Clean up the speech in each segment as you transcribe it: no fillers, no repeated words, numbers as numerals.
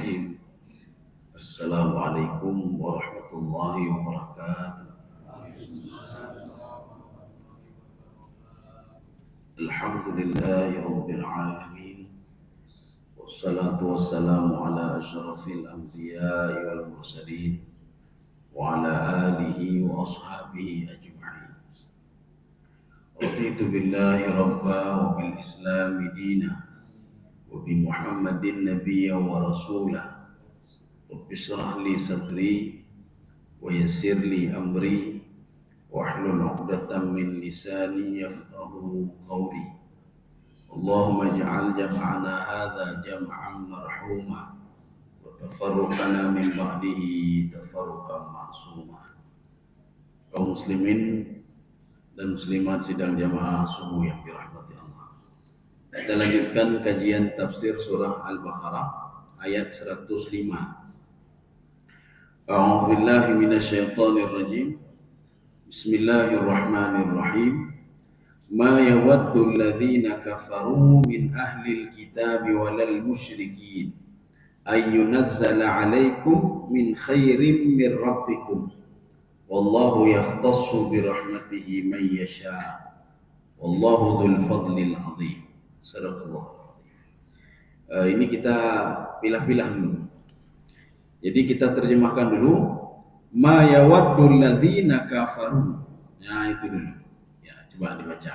Bismillahirrahmanirrahim. Assalamualaikum warahmatullahi wabarakatuh. Alhamdulillahi rabbil alamin. Wassalatu wassalamu ala asyrafil anbiya'i wal mursalin wa ala alihi wa ashabihi ajma'in. Raditu billahi rabba wa bil islami dina wa bi Muhammadin nabiyya wa rasulah. Rabbi shrah li sadri wa yassir li amri wahlul 'uqdatam min lisani yafqahu qawli. Allahumma ij'al jam'ana hadza jam'an marhuma wa tafarruqana min ba'dihi tafarruqan ma'suma. Kaum muslimin dan muslimat sidang jamaah subuh yang dirahmati Allah. Kita lanjutkan kajian tafsir surah Al-Baqarah ayat 105. A'udzu billahi minasyaitonir rajim. Bismillahirrahmanirrahim. Ma yawaddu alladhina kafaru min ahlil kitabi walal musyrikin ay yunazzala 'alaikum min khairin min rabbikum wallahu yakhtassu bi rahmatihi man yasha wallahu dzul fadlil 'adzim. Sadaqallah. Ini kita pilah-pilah dulu. Jadi kita terjemahkan dulu ma yawaddul ladzina kafaru. Nah, itu dulu. Ya, coba dibaca.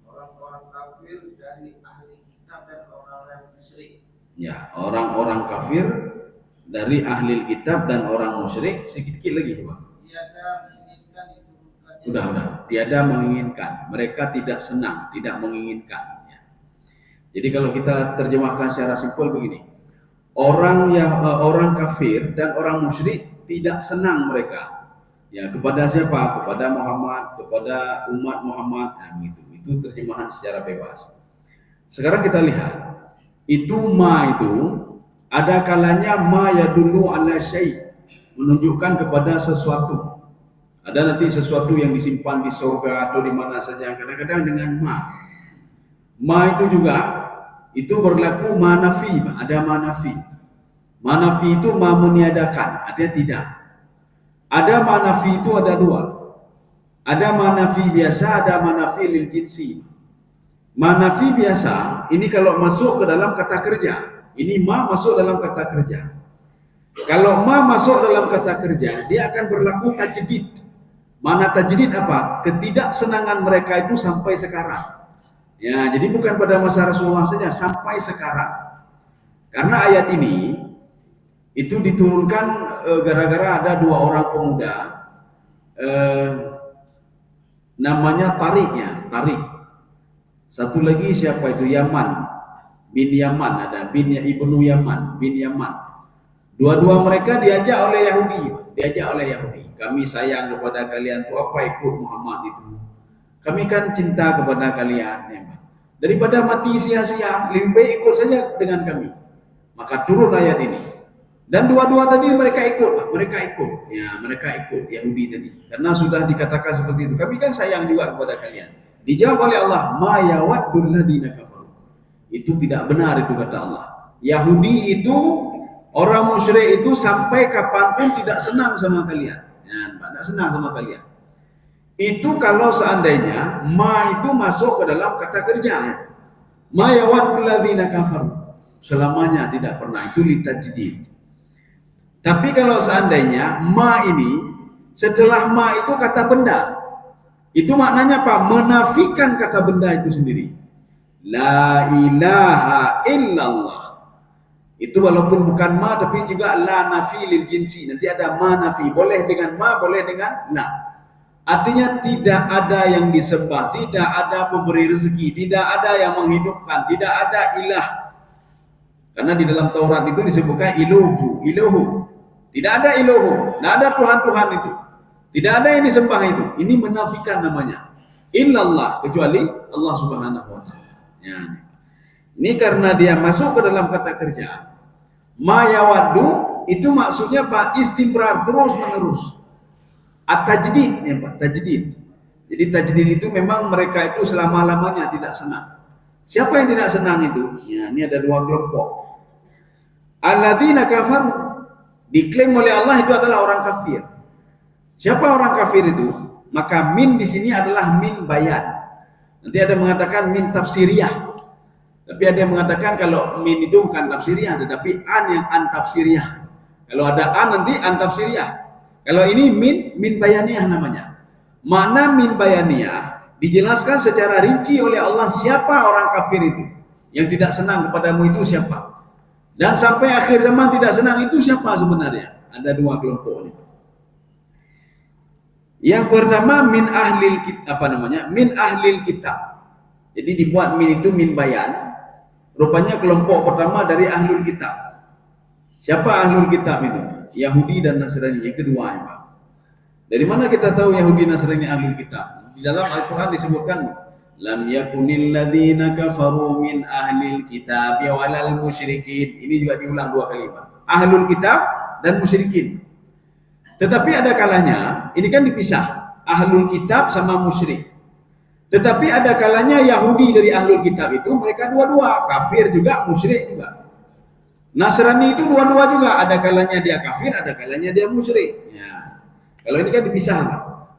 Orang-orang kafir dari ahli kitab dan orang-orang musyrik. Ya, orang-orang kafir dari ahli kitab dan orang musyrik. Sedikit lagi, coba. Tiada menginginkan diturunkannya. Udah. Tiada menginginkan. Mereka tidak senang, tidak menginginkan. Ya. Jadi kalau kita terjemahkan secara simpel begini. Orang kafir dan orang musyrik tidak senang mereka. Ya, kepada siapa? Kepada Muhammad, kepada umat Muhammad. Nah, itu terjemahan secara bebas. Sekarang kita lihat, itu ada kalanya ma yadullu ala syai', menunjukkan kepada sesuatu. Ada nanti sesuatu yang disimpan di surga atau di mana saja. Kadang-kadang dengan ma. Ma itu juga itu berlaku manafi, ada manafi. Manafi itu ma meniadakan, ada tidak. Ada manafi itu ada dua. Ada manafi biasa, ada manafi lil jinsi. Manafi biasa, ini kalau masuk ke dalam kata kerja. Ini ma masuk dalam kata kerja. Kalau ma masuk dalam kata kerja, dia akan berlaku tajdid. Mana tajdid apa? Ketidaksenangan mereka itu sampai sekarang. Ya, jadi bukan pada masa Rasulullah saja, sampai sekarang. Karena ayat ini itu diturunkan gara-gara ada dua orang pemuda, namanya Tarik. Satu lagi siapa itu? Bin Yaman, ada Ibnu Yaman, bin Yaman. Dua-dua mereka diajak oleh Yahudi. Kami sayang kepada kalian, tuh apa ikut Muhammad itu? Kami kan cinta kepada kalian. Ya. Daripada mati sia-sia, lebih baik ikut saja dengan kami. Maka turun ayat ini. Dan dua-dua tadi mereka ikut. Ya, mereka ikut Yahudi tadi. Karena sudah dikatakan seperti itu. Kami kan sayang juga kepada kalian. Dijawab oleh Allah, ma yawaddul ladzina kafaru. Itu tidak benar, itu kata Allah. Yahudi itu, orang musyrik itu sampai kapanpun tidak senang sama kalian. Ya, tidak senang sama kalian. Itu kalau seandainya ma itu masuk ke dalam kata kerja. Ma yawaddul ladzina kafaru. Selamanya tidak pernah, itu litajdid. Tapi kalau seandainya ma ini setelah ma itu kata benda, itu maknanya apa? Menafikan kata benda itu sendiri. La ilaha illallah. Itu walaupun bukan ma tapi juga la nafi lil jinsi. Nanti ada ma nafi, boleh dengan ma, boleh dengan la. Artinya tidak ada yang disembah, tidak ada pemberi rezeki, tidak ada yang menghidupkan, tidak ada ilah. Karena di dalam Taurat itu disebutkan iluhu. Tidak ada iluhu, tidak ada Tuhan itu. Tidak ada yang disembah itu. Ini menafikan namanya. Illallah, kecuali Allah Subhanahu wa taala. Ya. Ini karena dia masuk ke dalam kata kerja. Ma yawaddu itu maksudnya Pak istimrar, terus menerus. At-tajdid ya Pak, tajdid. Jadi tajdid itu memang mereka itu selama-lamanya tidak senang. Siapa yang tidak senang itu? Ya, ini ada dua kelompok. Alladzina kafaru, diklaim oleh Allah itu adalah orang kafir. Siapa orang kafir itu? Maka min di sini adalah min bayan. Nanti ada mengatakan min tafsiriyah. Tapi ada yang mengatakan kalau min itu bukan tafsiriyah, tetapi an yang an tafsiriyah. Kalau ada an nanti an tafsiriyah. Kalau ini min bayaniyah namanya. Makna min bayaniyah dijelaskan secara rinci oleh Allah siapa orang kafir itu. Yang tidak senang kepadamu itu siapa. Dan sampai akhir zaman tidak senang itu siapa sebenarnya? Ada dua kelompok ini. Yang pertama min ahlil kitab, min ahlil kitab. Jadi dibuat min itu min bayan. Rupanya kelompok pertama dari ahlul kitab. Siapa ahlul kitab itu? Yahudi dan Nasrani. Yang kedua, Pak. Dari mana kita tahu Yahudi Nasrani ahlul kitab? Di dalam Al-Quran disebutkan, lam yakunil ladzina kafaru min ahlil kitab walal musyrikin. Ini juga diulang dua kali, Pak. Ahlul kitab dan musyrikin. Tetapi ada kalanya, ini kan dipisah, ahlul kitab sama musyrik. Tetapi ada kalanya Yahudi dari ahlul kitab itu mereka dua-dua, kafir juga, musyrik juga. Nasrani itu dua-dua juga, ada kalanya dia kafir, ada kalanya dia musyrik. Ya. Kalau ini kan dipisah,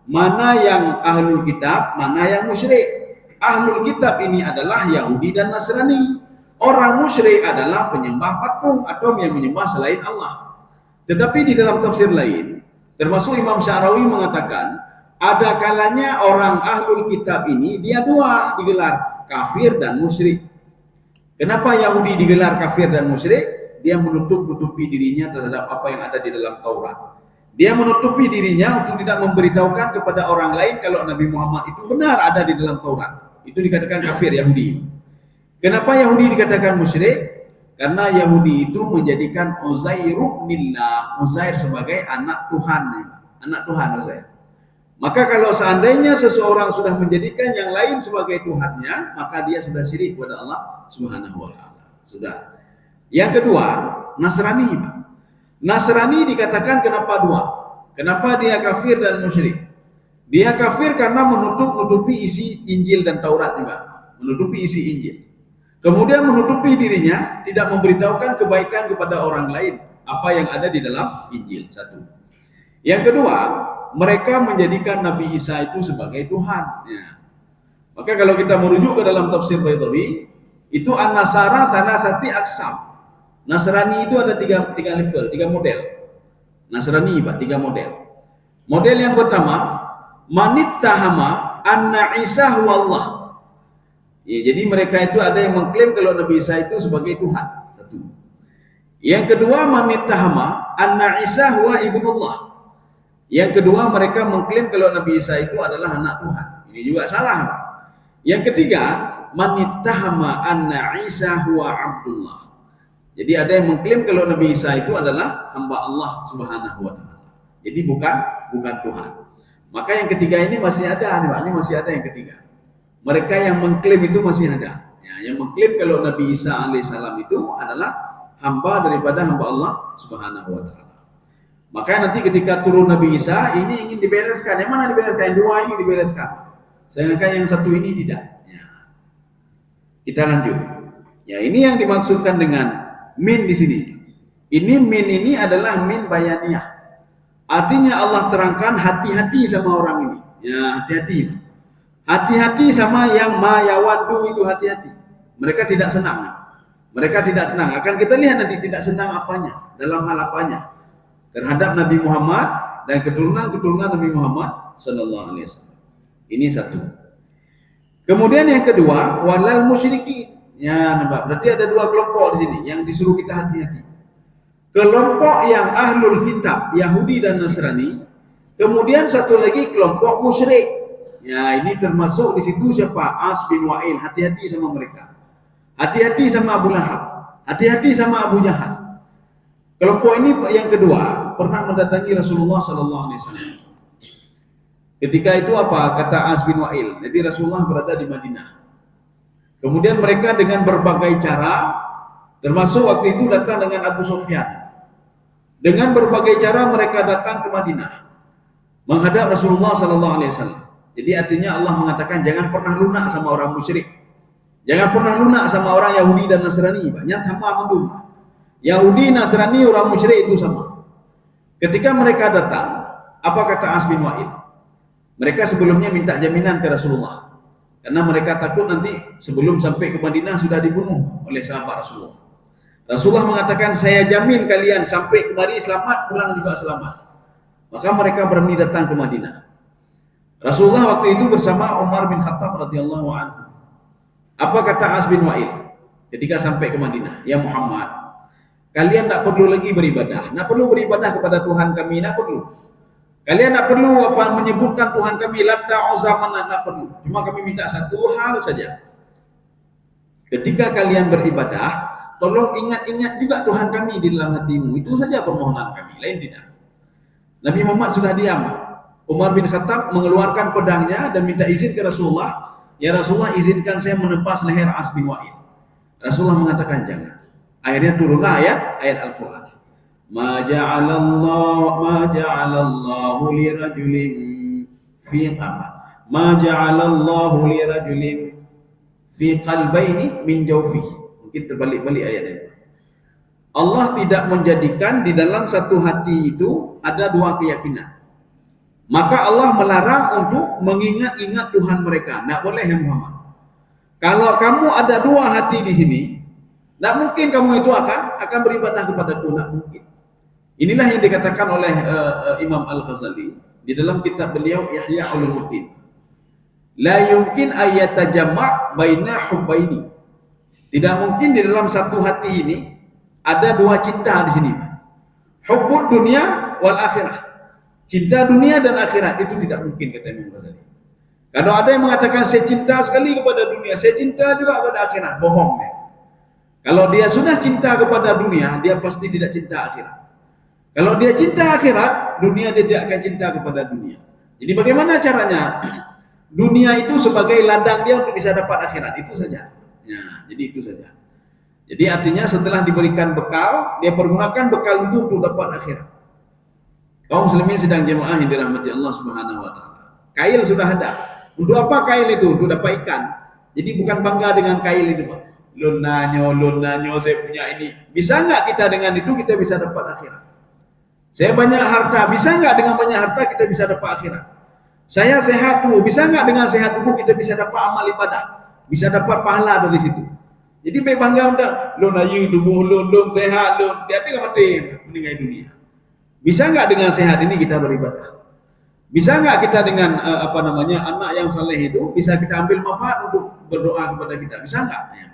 mana yang ahlul kitab, mana yang musyrik. Ahlul kitab ini adalah Yahudi dan Nasrani. Orang musyrik adalah penyembah patung atau yang menyembah selain Allah. Tetapi di dalam tafsir lain, termasuk Imam Sya'rawi mengatakan, ada kalanya orang ahlul kitab ini dia dua digelar, kafir dan musyrik. Kenapa Yahudi digelar kafir dan musyrik? Dia menutupi dirinya terhadap apa yang ada di dalam Taurat. Dia menutupi dirinya untuk tidak memberitahukan kepada orang lain kalau Nabi Muhammad itu benar ada di dalam Taurat. Itu dikatakan kafir Yahudi. Kenapa Yahudi dikatakan musyrik? Karena Yahudi itu menjadikan Uzair ibnillah, Uzair sebagai anak Tuhan. Anak Tuhan Uzair. Maka kalau seandainya seseorang sudah menjadikan yang lain sebagai Tuhannya, maka dia sudah syirik kepada Allah Subhanahu wa taala. Sudah. Yang kedua, Nasrani. Nasrani dikatakan kenapa dua? Kenapa dia kafir dan musyrik? Dia kafir karena menutupi isi Injil dan Taurat juga, menutupi isi Injil. Kemudian menutupi dirinya, tidak memberitahukan kebaikan kepada orang lain apa yang ada di dalam Injil. Satu. Yang kedua, mereka menjadikan Nabi Isa itu sebagai Tuhan. Ya. Maka kalau kita merujuk ke dalam tafsir Baitawi, itu an-nasara salasati aqsam. Nasrani itu ada tiga level, tiga model. Nasrani, Pak, tiga model. Model yang pertama, manittahama anna Isa huwa Allah. Ya, jadi mereka itu ada yang mengklaim kalau Nabi Isa itu sebagai Tuhan. Satu. Yang kedua, manittahama anna Isa huwa ibnullah. Yang kedua, mereka mengklaim kalau Nabi Isa itu adalah anak Tuhan. Ini juga salah, Pak. Yang ketiga, manittahama anna Isa huwa Abdullah. Jadi ada yang mengklaim kalau Nabi Isa itu adalah hamba Allah Subhanahu wa taala. Jadi bukan Tuhan. Maka yang ketiga ini masih ada, Pak. Ini masih ada yang ketiga. Mereka yang mengklaim itu masih ada. Ya, yang mengklaim kalau Nabi Isa alaihissalam itu adalah hamba daripada hamba Allah Subhanahu wa taala. Maka nanti ketika turun Nabi Isa, ini ingin dibereskan. Yang mana dibereskan? Yang dua ini dibereskan. Sedangkan yang satu ini tidak. Ya. Kita lanjut. Ya, ini yang dimaksudkan dengan min di sini. Ini min ini adalah min bayaniyah. Artinya Allah terangkan hati-hati sama orang ini. Ya, hati-hati. Hati-hati sama yang ma yawaddu itu hati-hati. Mereka tidak senang. Mereka tidak senang. Akan kita lihat nanti tidak senang apanya, dalam hal apanya. Terhadap Nabi Muhammad dan keturunan Nabi Muhammad sallallahu alaihi wasallam. Ini satu. Kemudian yang kedua, walal musyrikin. Ya, nampak. Berarti ada dua kelompok di sini yang disuruh kita hati-hati. Kelompok yang ahlul kitab, Yahudi dan Nasrani. Kemudian satu lagi kelompok musyrik. Ya, ini termasuk di situ siapa? As bin Wa'il. Hati-hati sama mereka. Hati-hati sama Abu Lahab. Hati-hati sama Abu Jahal. Kelompok ini yang kedua pernah mendatangi Rasulullah sallallahu alaihi wasallam. Ketika itu apa kata As bin Wa'il? Jadi Rasulullah berada di Madinah. Kemudian mereka dengan berbagai cara, termasuk waktu itu datang dengan Abu Sufyan. Dengan berbagai cara mereka datang ke Madinah menghadap Rasulullah sallallahu alaihi wasallam. Jadi artinya Allah mengatakan jangan pernah lunak sama orang musyrik. Jangan pernah lunak sama orang Yahudi dan Nasrani, banyak hamba mendum. Yahudi, Nasrani, orang musyrik itu sama. Ketika mereka datang, apa kata As bin Wa'il? Mereka sebelumnya minta jaminan ke Rasulullah. Karena mereka takut nanti sebelum sampai ke Madinah sudah dibunuh oleh sahabat Rasulullah. Rasulullah mengatakan, saya jamin kalian sampai kemari selamat, pulang juga selamat. Maka mereka berani datang ke Madinah. Rasulullah waktu itu bersama Umar bin Khattab radhiyallahu anhu. Apa kata As bin Wa'il ketika sampai ke Madinah? Ya Muhammad, kalian tak perlu lagi beribadah. Tak perlu beribadah kepada Tuhan kami, tak perlu. Kalian tak perlu menyebutkan Tuhan kami, Lata, Uzza, Manat, tak perlu. Cuma kami minta satu hal saja. Ketika kalian beribadah, tolong ingat-ingat juga Tuhan kami di dalam hatimu. Itu saja permohonan kami, lain tidak. Nabi Muhammad sudah diam. Umar bin Khattab mengeluarkan pedangnya dan minta izin ke Rasulullah. Ya Rasulullah, izinkan saya menempas leher As bin Wa'il. Rasulullah mengatakan jangan. Akhirnya turunlah ayat Al-Quran. Ma ja'alallahu li rajulin fi ma ja'alallahu li rajulin fi qalbaini min jawfihi. Mungkin terbalik-balik ayat ini. Allah tidak menjadikan di dalam satu hati itu ada dua keyakinan. Maka Allah melarang untuk mengingat-ingat Tuhan mereka. Tidak boleh ya Muhammad. Kalau kamu ada dua hati di sini, tidak mungkin kamu itu akan beribadah kepadaku. Tidak mungkin. Inilah yang dikatakan oleh Imam Al-Ghazali di dalam kitab beliau Ihya Ulumuddin. La yumkin ayatajamma' baina hubbaini. Tidak mungkin di dalam satu hati ini ada dua cinta di sini. Hubbud dunia wal akhirah. Cinta dunia dan akhirat itu tidak mungkin, kata Imam Ghazali. Kalau ada yang mengatakan saya cinta sekali kepada dunia, saya cinta juga kepada akhirat, bohong ya. Kalau dia sudah cinta kepada dunia, dia pasti tidak cinta akhirat. Kalau dia cinta akhirat, dunia dia tidak akan cinta kepada dunia. Jadi bagaimana caranya? Dunia itu sebagai ladang dia untuk bisa dapat akhirat, itu saja. Ya, jadi itu saja. Jadi artinya setelah diberikan bekal, dia pergunakan bekal untuk dapat akhirat. Kaum muslimin sedang jemaah yang dirahmati Allah Subhanahu wa taala. Kail sudah ada. Untuk apa kail itu? Untuk dapat ikan. Jadi bukan bangga dengan kail itu, Pak. Lunanyo, saya punya ini. Bisa enggak kita dengan itu kita bisa dapat akhirat? Saya banyak harta, bisa enggak dengan banyak harta kita bisa dapat akhirat? Saya sehat tubuh, bisa enggak dengan sehat tubuh kita bisa dapat amal ibadah? Bisa dapat pahala dari situ. Jadi baik bangga udah lon ayu tubuh lon sehat lon tiada enggak mati meninggal dunia. Bisa enggak dengan sehat ini kita beribadah? Bisa enggak kita dengan anak yang saleh itu bisa kita ambil manfaat untuk berdoa kepada kita? Bisa enggak? Ya.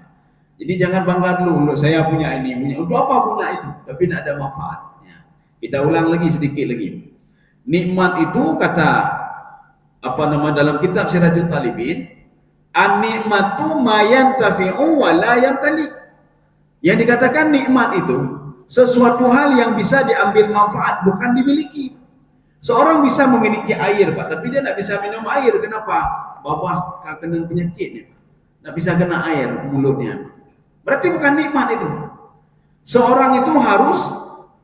Jadi jangan bangga dulu, saya punya ini, punya. Untuk apa punya itu? Tapi tidak ada manfaat. Ya. Kita ulang lagi sedikit lagi. Nikmat itu kata dalam kitab Sirajul Talibin, an-nikmatu ma yantafi'u wa la yamtali. Yang dikatakan nikmat itu sesuatu hal yang bisa diambil manfaat, bukan dimiliki. Seorang bisa memiliki air, Pak, tapi dia tidak bisa minum air. Kenapa? Bawah kena penyakit nih, Pak. Tidak bisa kena air mulutnya. Berarti bukan nikmat itu. Seorang itu harus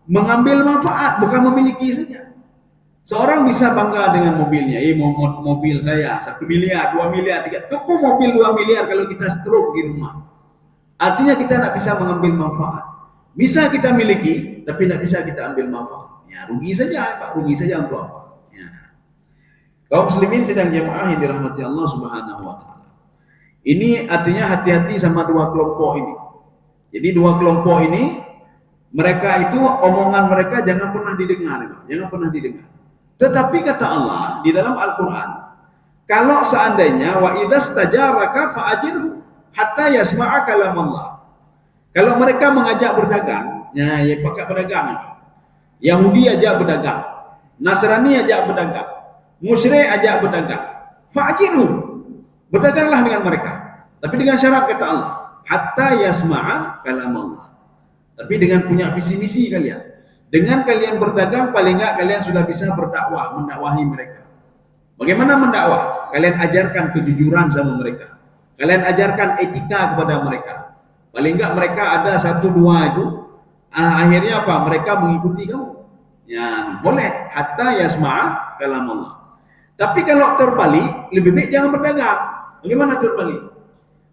mengambil manfaat, bukan memiliki saja. Seorang bisa bangga dengan mobilnya. Mobil saya 1 miliar, 2 miliar, 3. Kok mobil 2 miliar kalau kita stroke di rumah? Artinya kita tidak bisa mengambil manfaat. Bisa kita miliki, tapi tidak bisa kita ambil manfaat. Ya, rugi saja, Pak. Rugi saja untuk apa? Ya. Kaum muslimin sedang jemaah yang dirahmati Allah Subhanahu wa taala. Ini artinya hati-hati sama dua kelompok ini. Jadi dua kelompok ini, mereka itu omongan mereka jangan pernah didengar, jangan pernah didengar. Tetapi kata Allah di dalam Al-Quran, kalau seandainya wa idzastajaraka fa'ajirhu hatta yasma'a kalam Allah. Kalau mereka mengajak berdagang, ya pakai berdagang. Yahudi ajak berdagang, Nasrani ajak berdagang, musyrik ajak berdagang. Fa'ajirhu. Berdaganglah dengan mereka. Tapi dengan syarat kata Allah, hatta yasma'a kalam Allah. Tapi dengan punya visi misi kalian. Dengan kalian berdagang, paling enggak kalian sudah bisa berdakwah, mendakwahi mereka. Bagaimana mendakwah? Kalian ajarkan kejujuran sama mereka. Kalian ajarkan etika kepada mereka. Paling enggak mereka ada 1-2 itu, akhirnya apa? Mereka mengikuti kamu. Ya, boleh. Hatta yasma'a kalam Allah. Tapi kalau terbalik, lebih baik jangan berdagang. Bagaimana terbalik?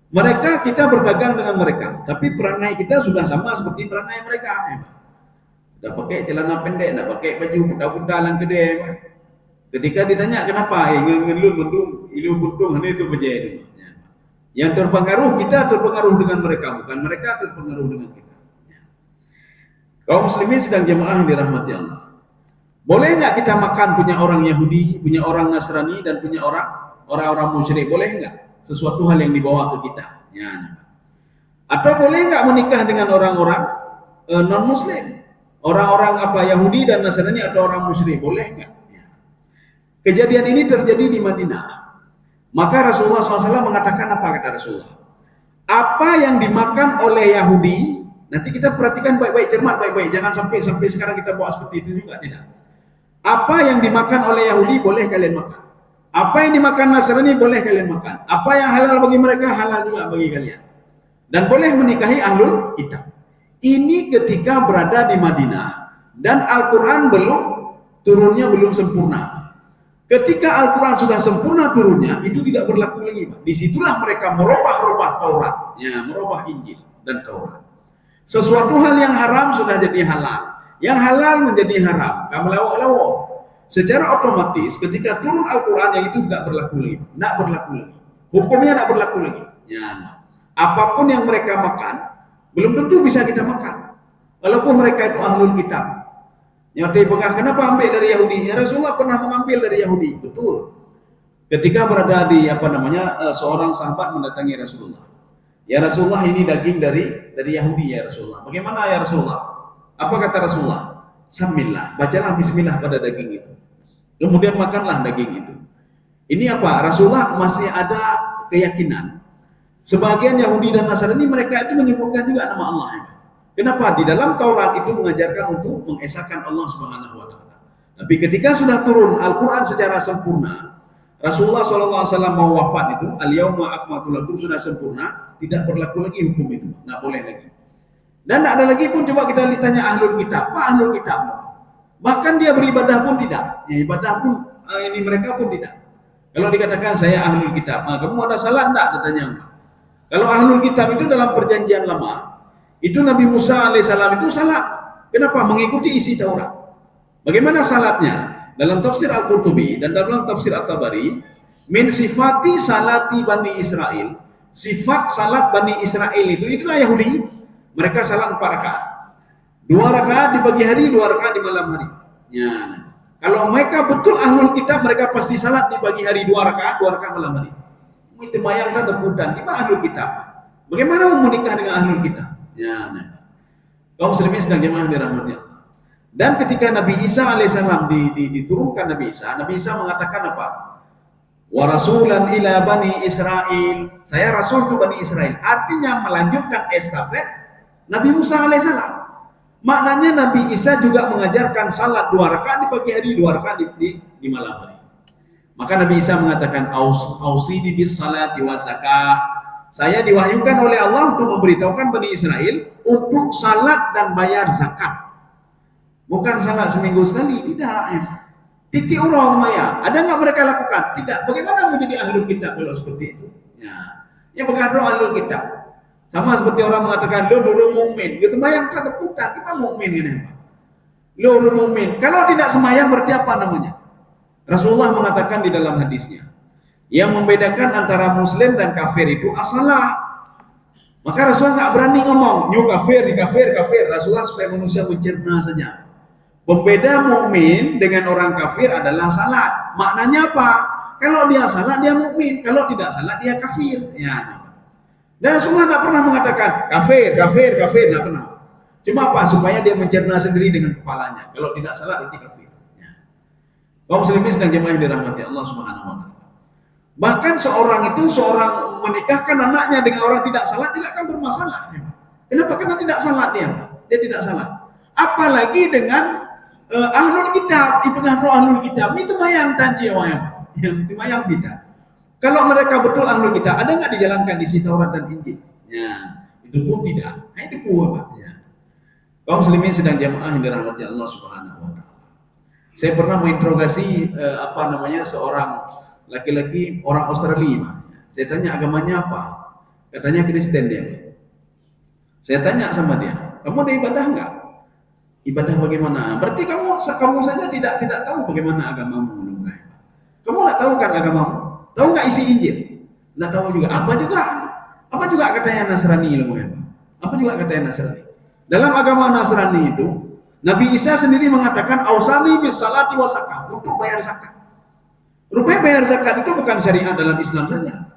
Mereka kita berdagang dengan mereka, tapi perangai kita sudah sama seperti perangai mereka. Sudah pakai celana pendek, nak pakai baju buta-buta lang kedai. Ketika ditanya kenapa, ngelun mendung, ilu buntung, ini itu berjaya itu. Yang terpengaruh kita terpengaruh dengan mereka, bukan mereka terpengaruh dengan kita. Kaum muslimin sedang jemaah yang dirahmati Allah. Boleh nggak kita makan punya orang Yahudi, punya orang Nasrani, dan punya orang-orang musyrik? Boleh nggak? Sesuatu hal yang dibawa ke kita. Ya. Atau boleh nggak menikah dengan orang-orang non Muslim, orang-orang Yahudi dan Nasrani atau orang musyrik? Boleh nggak? Ya. Kejadian ini terjadi di Madinah. Maka Rasulullah SAW mengatakan apa kata Rasulullah? Apa yang dimakan oleh Yahudi, nanti kita perhatikan baik-baik, cermat baik-baik, jangan sampai sekarang kita bawa seperti itu juga, tidak. Apa yang dimakan oleh Yahudi boleh kalian makan. Apa yang dimakan Nasrani boleh kalian makan. Apa yang halal bagi mereka halal juga bagi kalian. Dan boleh menikahi ahlul kitab. Ini ketika berada di Madinah dan Al-Quran turunnya belum sempurna. Ketika Al-Quran sudah sempurna turunnya, itu tidak berlaku lagi. Disitulah mereka merubah Taurat, ya, merubah Injil dan Taurat. Sesuatu hal yang haram sudah jadi halal, yang halal menjadi haram. Kamu lawak-lawak. Secara otomatis ketika turun Al-Quran yang itu tidak berlaku lagi, tidak berlaku lagi. Hukumnya tidak berlaku lagi. Ya. Apapun yang mereka makan, belum tentu bisa kita makan. Walaupun mereka itu ahlul kitab. Yang dibegah, kenapa ambil dari Yahudi? Ya Rasulullah pernah mengambil dari Yahudi, betul. Ketika berada di seorang sahabat mendatangi Rasulullah. Ya Rasulullah, ini daging dari Yahudi ya Rasulullah. Bagaimana ya Rasulullah? Apa kata Rasulullah? Samillah, bacalah bismillah pada daging itu. Kemudian makanlah daging itu. Ini apa? Rasulullah masih ada keyakinan. Sebagian Yahudi dan Nasrani mereka itu menyebutkan juga nama Allah. Kenapa? Di dalam Taurat itu mengajarkan untuk mengesahkan Allah Subhanahu wa taala. Tapi ketika sudah turun Al-Qur'an secara sempurna, Rasulullah SAW mau wafat itu, al-yauma akmaltu lakum, sudah sempurna, tidak berlaku lagi hukum itu. Tidak boleh lagi. Dan tidak ada lagi pun, coba kita ditanya ahlul kitab, apa ahlul kitab? Bahkan dia beribadah pun tidak. Ya, ibadah pun ini mereka pun tidak. Kalau dikatakan saya ahlul kitab, kamu ada salah enggak? Katanya. Kalau ahlul kitab itu dalam perjanjian lama, itu Nabi Musa alaihissalam itu salat. Kenapa? Mengikuti isi Taurat. Bagaimana salatnya? Dalam tafsir Al-Qurtubi dan dalam tafsir At-Tabari, min sifati salati Bani Israel, sifat salat Bani Israel itulah Yahudi. Mereka salat 4 rakaat. 2 rakaat di pagi hari, 2 rakaat di malam hari. Ya. Kalau mereka betul ahlul kitab, mereka pasti salat di pagi hari 2 rakaat, 2 rakaat malam hari. Itu mayang dan teputan. Gimana ahlul kitab? Bagaimana mau menikah dengan ahlul kitab? Ya. Kaum muslimin sedang jemaah dirahmati Allah. Dan ketika Nabi Isa alaihissalam diturunkan Nabi Isa mengatakan apa? Wa rasulan ila Bani Israel. Saya rasul ke Bani Israel. Artinya melanjutkan estafet Nabi Musa alaihissalam. Maknanya Nabi Isa juga mengajarkan salat 2 rakaat di pagi hari, 2 rakaat di malam hari. Maka Nabi Isa mengatakan, ausini bis salati wa zakah. Saya diwahyukan oleh Allah untuk memberitahukan Bani Israel untuk salat dan bayar zakat. Bukan salat seminggu sekali, tidak. Titik urang maya. Ada nggak mereka lakukan? Tidak. Bagaimana menjadi ahlul kitab kalau seperti itu? Ya berkata ahlul kitab. Sama seperti orang mengatakan lo mukmin. Gitu sembahyang tak tepukan, kita mukmin ini apa? Lo mukmin. Kalau tidak sembahyang berarti apa namanya? Rasulullah mengatakan di dalam hadisnya, yang membedakan antara muslim dan kafir itu asalah. Maka Rasulullah nggak berani ngomong, "Nyu kafir, di kafir." Rasulullah supaya manusia mencerna saja. Pembeda mukmin dengan orang kafir adalah salat. Maknanya apa? Kalau dia salat dia mukmin, kalau tidak salat dia kafir. Ya. Dan Rasulullah tidak pernah mengatakan kafir, tidak pernah. Cuma apa? Supaya dia mencerna sendiri dengan kepalanya. Kalau tidak salat berarti kafir. Ya. Kaum muslimin sedang jemaah yang dirahmati Allah Subhanahu wa taala. Bahkan seorang menikahkan anaknya dengan orang tidak salat juga akan bermasalah. Kenapa? Karena tidak salat dia tidak salat. Apalagi dengan ahlul kitab, ibadah ahlul kitab itu mayang tanci yang mayang kita. Kalau mereka betul ahlul kitab, ada nggak dijalankan di isi Taurat dan Injil? Ya, itu pun tidak. Itu pun ya. Kaum muslimin sedang jamaah yang dirahmati Allah Subhanahu wa taala. Saya pernah menginterogasi seorang laki-laki orang Australia. Saya tanya agamanya apa? Katanya Kristen dia. Saya tanya sama dia, kamu ada ibadah enggak? Ibadah bagaimana? Berarti kamu saja tidak tahu bagaimana agamamu. Kamu enggak tahu kan agamamu? Tahu enggak isi Injil? Enggak tahu juga. Apa juga katanya Nasrani ilmunya? Apa juga katanya Nasrani? Dalam agama Nasrani itu, Nabi Isa sendiri mengatakan ausani bis salati wa zakat, untuk bayar zakat. Rupanya bayar zakat itu bukan syariat dalam Islam saja.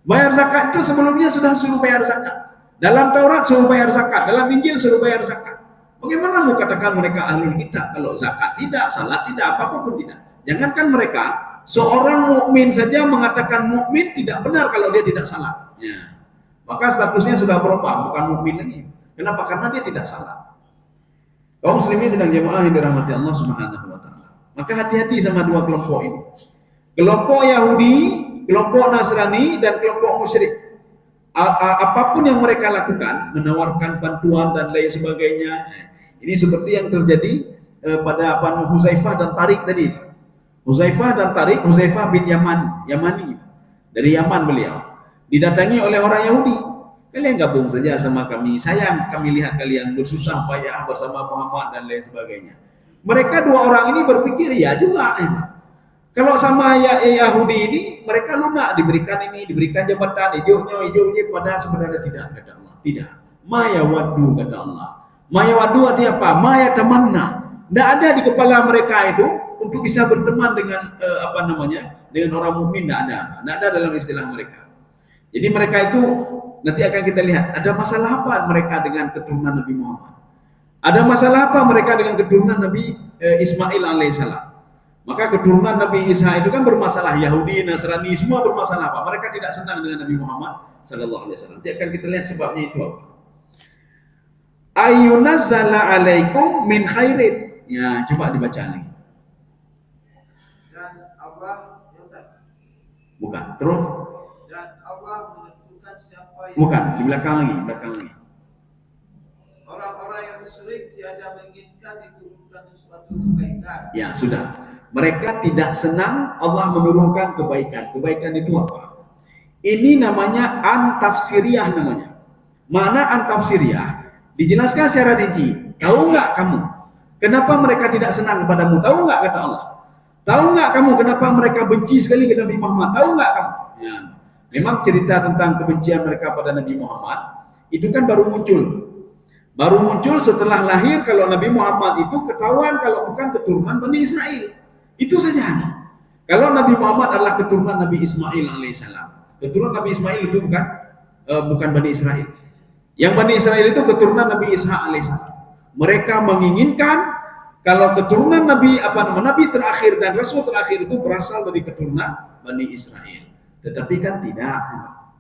Bayar zakat itu sebelumnya sudah suruh bayar zakat. Dalam Taurat suruh bayar zakat, dalam Injil suruh bayar zakat. Bagaimana mau katakan mereka ahlul kitab kalau zakat tidak, salat tidak, apapun pun tidak. Jangankan mereka, seorang mukmin saja mengatakan mukmin tidak benar kalau dia tidak salat. Ya. Maka statusnya sudah berubah, bukan mukmin lagi. Kenapa? Karena dia tidak salat. Kaum muslimin sedang jemaah yang dirahmati Allah Subhanahu wa taala. Maka hati-hati sama dua kelompok ini. Kelompok Yahudi, kelompok Nasrani, dan kelompok musyrik. Apapun yang mereka lakukan, menawarkan bantuan dan lain sebagainya. Ini seperti yang terjadi pada Huzaifah dan Tariq tadi. Huzaifah bin Yamani. Dari Yaman beliau. Didatangi oleh orang Yahudi. Kalian gabung saja sama kami. Sayang kami lihat kalian bersusah payah bersama Muhammad dan lain sebagainya. Mereka dua orang ini berpikir, ya juga. Kalau sama Yahudi ini, mereka lunak, diberikan ini, diberikan jabatan, hijaunya, padahal sebenarnya tidak, kata Allah. Tidak. Maya wadu, kata Allah. Maya wadu artinya apa? Maya tamanna. Tidak ada di kepala mereka itu untuk bisa berteman dengan dengan orang mukmin, tidak ada. Tidak ada dalam istilah mereka. Jadi mereka itu, nanti akan kita lihat, ada masalah apa mereka dengan keturunan Nabi Muhammad? Ada masalah apa mereka dengan keturunan Nabi Ismail alaihissalam? Maka keturunan Nabi Isa itu kan bermasalah, Yahudi, Nasrani, semua bermasalah apa? Mereka tidak senang dengan Nabi Muhammad sallallahu alaihi wasallam. Nanti akan kita lihat sebabnya itu apa. Ayunazzala alaikum min khairin. Ya, coba dibaca lagi. Dan Allah Bukan, terus? Dan Allah menentukan siapa yang Bukan, di belakang lagi. Orang-orang yang musyrik tiada menginginkan diturunkan sesuatu kebaikan. Ya, sudah. Mereka tidak senang Allah menurunkan kebaikan. Kebaikan itu apa? Ini namanya antafsiriyah namanya. Mana antafsiriyah? Dijelaskan secara rinci. Tahu nggak kamu? Kenapa mereka tidak senang kepadamu? Tahu nggak kata Allah? Tahu nggak kamu kenapa mereka benci sekali ke Nabi Muhammad? Tahu nggak kamu? Ya. Memang cerita tentang kebencian mereka pada Nabi Muhammad itu kan baru muncul. Baru muncul setelah lahir kalau Nabi Muhammad itu ketahuan kalau bukan keturunan Bani Israel. Itu saja. Kalau Nabi Muhammad adalah keturunan Nabi Ismail alaihissalam. Keturunan Nabi Ismail itu bukan Bani Israel. Yang Bani Israel itu keturunan Nabi Ishak alaihissalam. Mereka menginginkan kalau keturunan Nabi terakhir dan Rasul terakhir itu berasal dari keturunan Bani Israel. Tetapi kan tidak,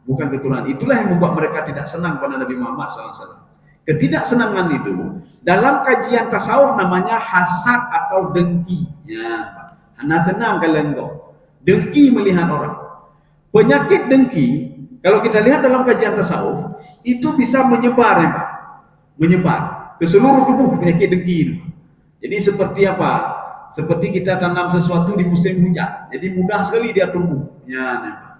bukan keturunan. Itulah yang membuat mereka tidak senang pada Nabi Muhammad SAW. Ketidaksenangan itu dalam kajian tasawuf namanya hasad atau dengki. Ya, Anda senang kalian kok. Dengki melihat orang. Penyakit dengki, kalau kita lihat dalam kajian tasawuf, itu bisa menyebar, ya Pak. Menyebar ke seluruh tubuh penyakit dengki itu. Jadi seperti apa? Seperti kita tanam sesuatu di musim hujan. Jadi mudah sekali dia tumbuh. Ya, Pak.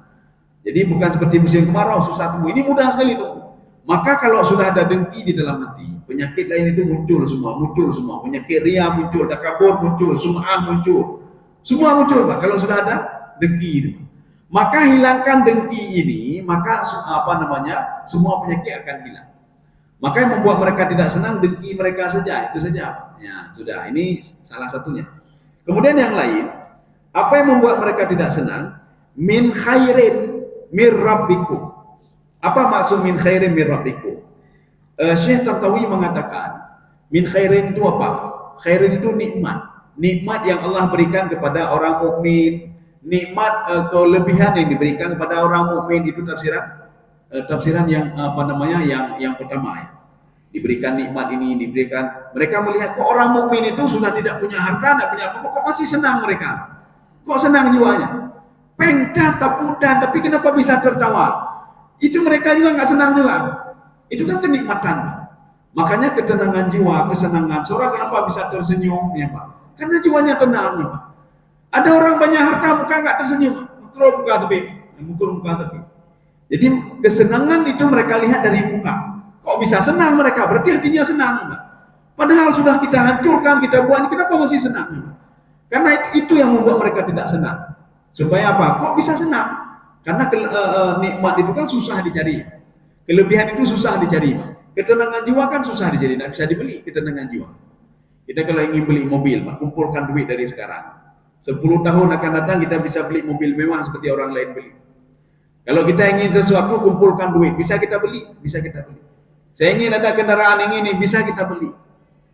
Jadi bukan seperti musim kemarau susah tumbuh. Ini mudah sekali tumbuh. Maka kalau sudah ada dengki di dalam hati, penyakit lain itu muncul semua. Penyakit ria muncul, takabur muncul, sum'ah muncul. Semua muncul, Pak, kalau sudah ada dengki itu. Maka hilangkan dengki ini, maka semua penyakit akan hilang. Maka yang membuat mereka tidak senang dengki mereka saja, itu saja. Ya, sudah, ini salah satunya. Kemudian yang lain, apa yang membuat mereka tidak senang? Min khairin mir rabbikum. Apa maksud min khairin min rabbikum? Syekh Tantawi mengatakan, min khairin itu apa? Khairin itu nikmat. Nikmat yang Allah berikan kepada orang mukmin, nikmat kelebihan yang diberikan kepada orang mukmin itu tafsiran yang yang pertama ya. Diberikan nikmat ini, mereka melihat kok orang mukmin itu sudah tidak punya harta, tidak punya apa, kok masih senang mereka? Kok senang jiwanya? Pengkat, tapudan, tapi kenapa bisa tertawa? Itu mereka juga nggak senang juga. Itu kan kenikmatan. Makanya ketenangan jiwa, kesenangan. Seorang kenapa bisa tersenyum, ya Pak? Karena jiwanya tenang, ya Pak. Ada orang banyak harta, muka nggak tersenyum, muka tapi. Jadi kesenangan itu mereka lihat dari muka. Kok bisa senang mereka? Berarti hatinya senang. Padahal sudah kita hancurkan, kita buang, kenapa masih senang? Karena itu yang membuat mereka tidak senang. Supaya apa? Kok bisa senang? Karena nikmat itu kan susah dicari. Kelebihan itu susah dicari. Ketenangan jiwa kan susah dicari, tidak bisa dibeli ketenangan jiwa. Kita kalau ingin beli mobil, kumpulkan duit dari sekarang. 10 tahun akan datang kita bisa beli mobil mewah seperti orang lain beli. Kalau kita ingin sesuatu, kumpulkan duit, bisa kita beli, bisa kita beli. Saya ingin ada kendaraan ini, bisa kita beli.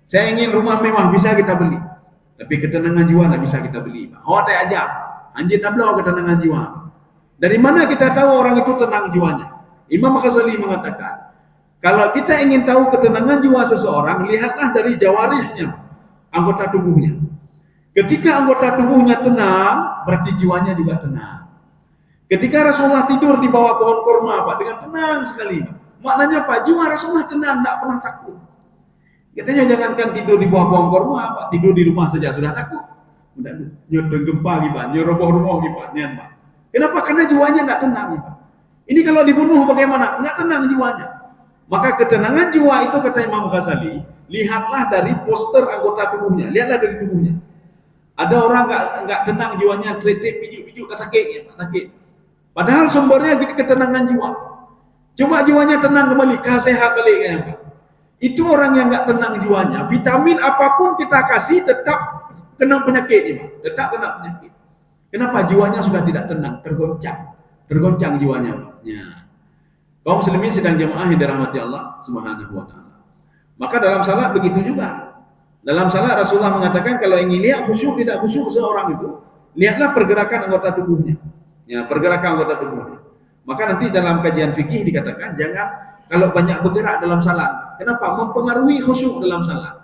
Saya ingin rumah mewah, bisa kita beli. Tapi ketenangan jiwa tidak bisa kita beli. Hotel aja, anjir tablau ketenangan jiwa. Dari mana kita tahu orang itu tenang jiwanya? Imam Ghazali mengatakan, kalau kita ingin tahu ketenangan jiwa seseorang, lihatlah dari jawarihnya, anggota tubuhnya. Ketika anggota tubuhnya tenang, berarti jiwanya juga tenang. Ketika Rasulullah tidur di bawah pohon kurma, Pak, dengan tenang sekali. Maknanya Pak, jiwa Rasulullah tenang, tidak pernah takut. Katanya jangankan tidur di bawah pohon kurma, Pak, tidur di rumah saja sudah takut. Udah nyodong gempa gitu, Pak, nyeroboh rumah gitu, Pak, Pak. Kenapa? Karena jiwanya tidak tenang, Pak. Ini kalau dibunuh bagaimana? Nggak tenang jiwanya. Maka ketenangan jiwa itu kata Imam Ghazali, lihatlah dari poster anggota tubuhnya, lihatlah dari tubuhnya. Ada orang nggak tenang jiwanya, tretik, pijuk-pijuk, sakit, sakit. Padahal sumbernya ketenangan jiwa. Cuma jiwanya tenang kembali, sehat balik ya. Itu orang yang nggak tenang jiwanya. Vitamin apapun kita kasih tetap kena penyakit, tetap kena penyakit. Kenapa? Jiwanya sudah tidak tenang, tergoncang jiwanya. Ya. Kaum muslimin sedang jamaah yang dirahmati Allah Subhanahu wa taala. Maka dalam salat begitu juga. Dalam salat Rasulullah mengatakan kalau ingin lihat khusyuk tidak khusyuk seorang itu, lihatlah pergerakan anggota tubuhnya. Ya, pergerakan anggota tubuhnya. Maka nanti dalam kajian fikih dikatakan jangan kalau banyak bergerak dalam salat. Kenapa? Mempengaruhi khusyuk dalam salat.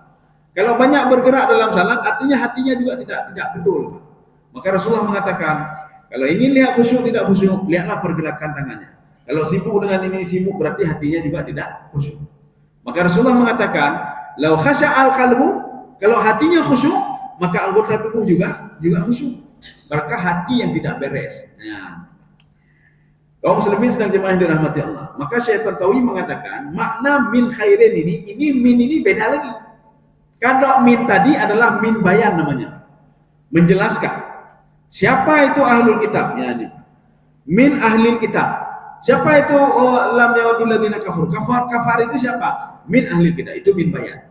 Kalau banyak bergerak dalam salat artinya hatinya juga tidak betul. Maka Rasulullah mengatakan kalau ingin lihat khusyuk tidak khusyuk, lihatlah pergerakan tangannya. Kalau sibuk dengan ini sibuk berarti hatinya juga tidak khusyuk. Maka Rasulullah mengatakan, "Lau khasha'al qalbu", kalau hatinya khusyuk, maka anggota tubuh juga khusyuk. Berkah hati yang tidak beres. Ya. Kaum muslimin sedang jemaah yang dirahmati Allah. Maka Syekh Tantawi mengatakan, makna min khairin ini beda lagi. Kalau min tadi adalah min bayan namanya. Menjelaskan. Siapa itu ahlul kitab? Ya, min ahlil kitab. Siapa itu lam yawadul ladzina kafur? Kafar itu siapa? Min ahlil kitab. Itu min bayan.